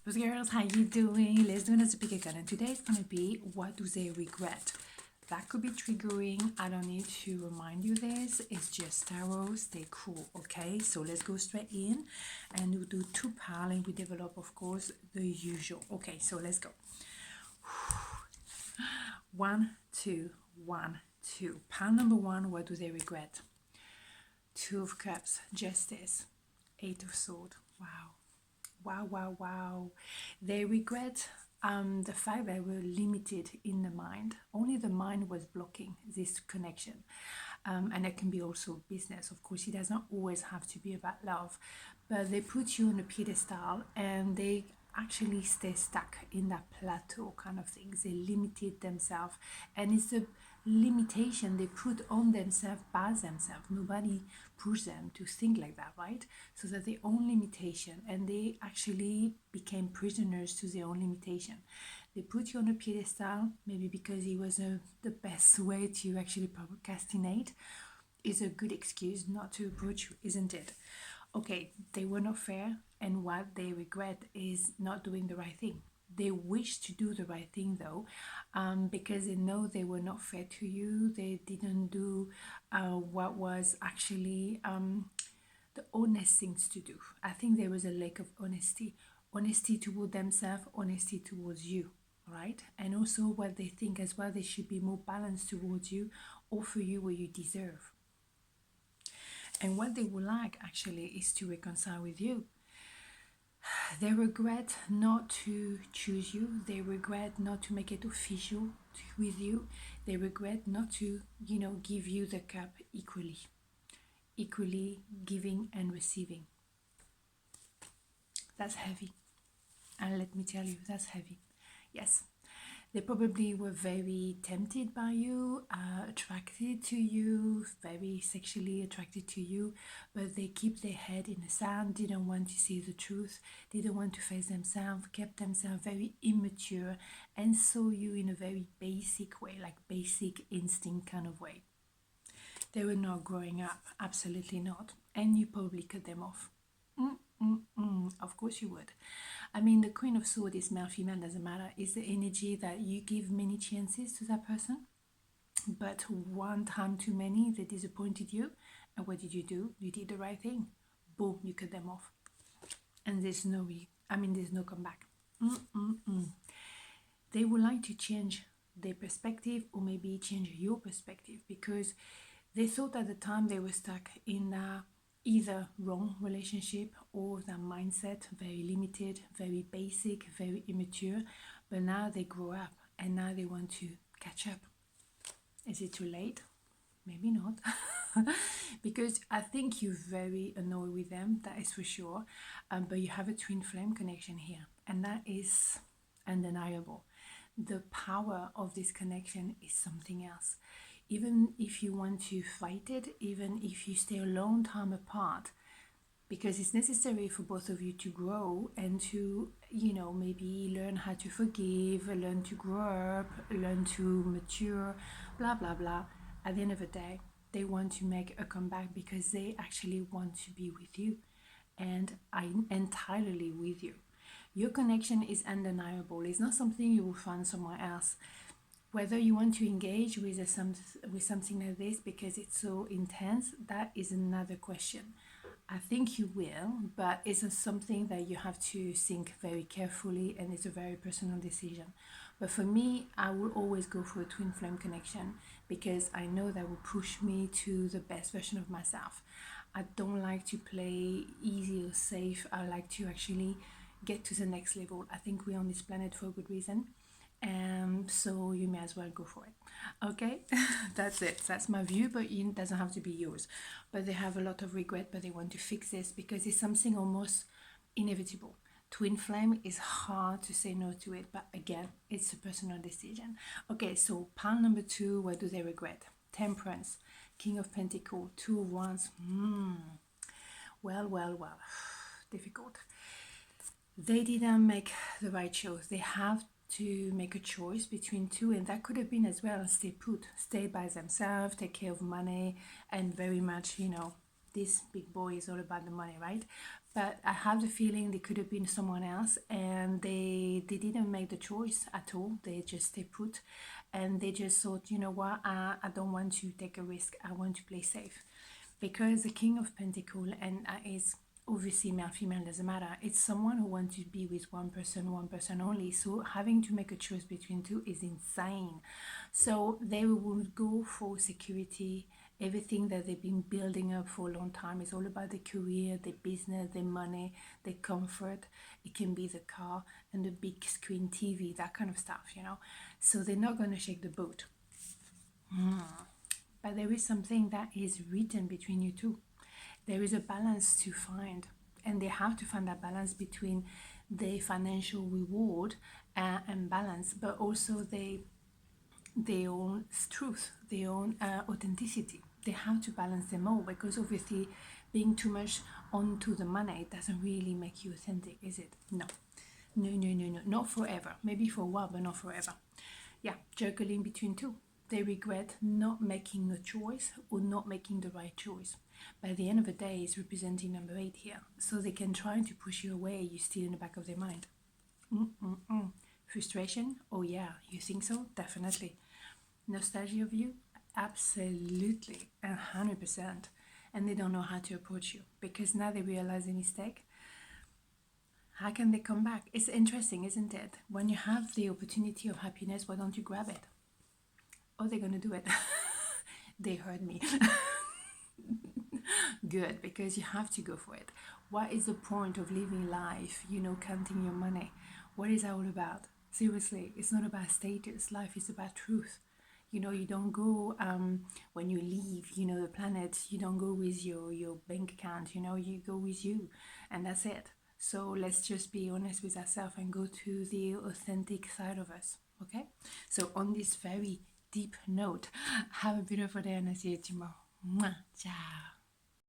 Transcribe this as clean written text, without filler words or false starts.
What's girls, how you doing? Let's do another pickacard, and today it's gonna be what do they regret. That could be triggering. I don't need to remind you this. It's just tarot. Stay cool, okay? So let's go straight in and we'll do two piles and we develop, of course, the usual. Okay, so let's go. 1, 2, 1, 2. Pile number 1, what do they regret? 2 of Cups, Justice, 8 of Swords. Wow. Wow, wow, wow. They regret the fact they were limited in the mind. Only the mind was blocking this connection. And it can be also business. Of course, it doesn't always have to be about love. But they put you on a pedestal and they actually stay stuck in that plateau kind of thing. They limited themselves. And it's a limitation they put on themselves by themselves. Nobody pushed them to think like that, right? So that their own limitation, and they actually became prisoners to their own limitation. They put you on a pedestal, maybe because it was the best way to actually procrastinate. Is a good excuse not to approach you, isn't it? Okay, they were not fair, and what they regret is not doing the right thing. They wish to do the right thing though, because they know they were not fair to you. They didn't do what was actually the honest things to do. I think there was a lack of honesty toward themselves, honesty towards you, right? And also what they think as well, they should be more balanced towards you, offer you what you deserve. And what they would like actually is to reconcile with you. They regret not to choose you. They regret not to make it official with you. They regret not to, give you the cup equally giving and receiving. That's heavy. And let me tell you, that's heavy. Yes. They probably were very tempted by you, attracted to you, very sexually attracted to you, but they keep their head in the sand, didn't want to see the truth, didn't want to face themselves, kept themselves very immature, and saw you in a very basic way, like basic instinct kind of way. They were not growing up, absolutely not, and you probably cut them off. Of course you would. I mean, the Queen of Swords is male, female, doesn't matter. It's the energy that you give many chances to that person, but one time too many, they disappointed you. And what did you do? You did the right thing. Boom, you cut them off. And there's no comeback. They would like to change their perspective, or maybe change your perspective, because they thought at the time they were stuck in either wrong relationship or that mindset, very limited, very basic, very immature. But now they grow up and now they want to catch up. Is it too late? Maybe not. Because I think you're very annoyed with them, that is for sure. But you have a twin flame connection here, and that is undeniable. The power of this connection is something else. Even if you want to fight it, even if you stay a long time apart, because it's necessary for both of you to grow and to, maybe learn how to forgive, learn to grow up, learn to mature, blah, blah, blah. At the end of the day, they want to make a comeback because they actually want to be with you, and I'm entirely with you. Your connection is undeniable. It's not something you will find somewhere else. Whether you want to engage with something like this because it's so intense, that is another question. I think you will, but it's something that you have to think very carefully, and it's a very personal decision. But for me, I will always go for a twin flame connection because I know that will push me to the best version of myself. I don't like to play easy or safe. I like to actually get to the next level. I think we're on this planet for a good reason. So you may as well go for it. Okay. That's it. That's my view, but it doesn't have to be yours. But they have a lot of regret, but they want to fix this because it's something almost inevitable. Twin flame is hard to say no to it, but again, it's a personal decision. Okay, so pile number 2, what do they regret? Temperance, King of Pentacles, 2 of Wands. Well, difficult. They didn't make the right choice. They have to make a choice between two, and that could have been as well stay put, stay by themselves, take care of money, and very much, this big boy is all about the money, right? but I have the feeling they could have been someone else, and they didn't make the choice at all. They just stay put, and they just thought, you know what, I don't want to take a risk. I want to play safe, because the King of Pentacles and is obviously male, female, doesn't matter. It's someone who wants to be with one person only. So having to make a choice between two is insane. So they will go for security. Everything that they've been building up for a long time is all about the career, the business, the money, the comfort. It can be the car and the big screen TV, that kind of stuff, you know. So they're not going to shake the boat. But there is something that is written between you two. There is a balance to find, and they have to find that balance between the financial reward and balance, but also their own truth, their own authenticity. They have to balance them all, because obviously being too much onto the money doesn't really make you authentic, is it? No. Not forever. Maybe for a while, but not forever. Yeah, juggling between two. They regret not making a choice or not making the right choice. By the end of the day, it's representing number 8 here. So they can try to push you away. You're still in the back of their mind. Frustration? Oh yeah, you think so? Definitely. Nostalgia of you? Absolutely. 100%. And they don't know how to approach you, because now they realize the mistake. How can they come back? It's interesting, isn't it? When you have the opportunity of happiness, why don't you grab it? Oh, they're gonna do it. They heard me. Good, because you have to go for it. What is the point of living life, counting your money? What is that all about? Seriously, it's not about status. Life is about truth. You don't go when you leave the planet. You don't go with your bank account. You go with you, and that's it. So let's just be honest with ourselves and go to the authentic side of us. Okay, so on this very deep note, have a beautiful day, and I'll see you tomorrow. Mwah. Ciao.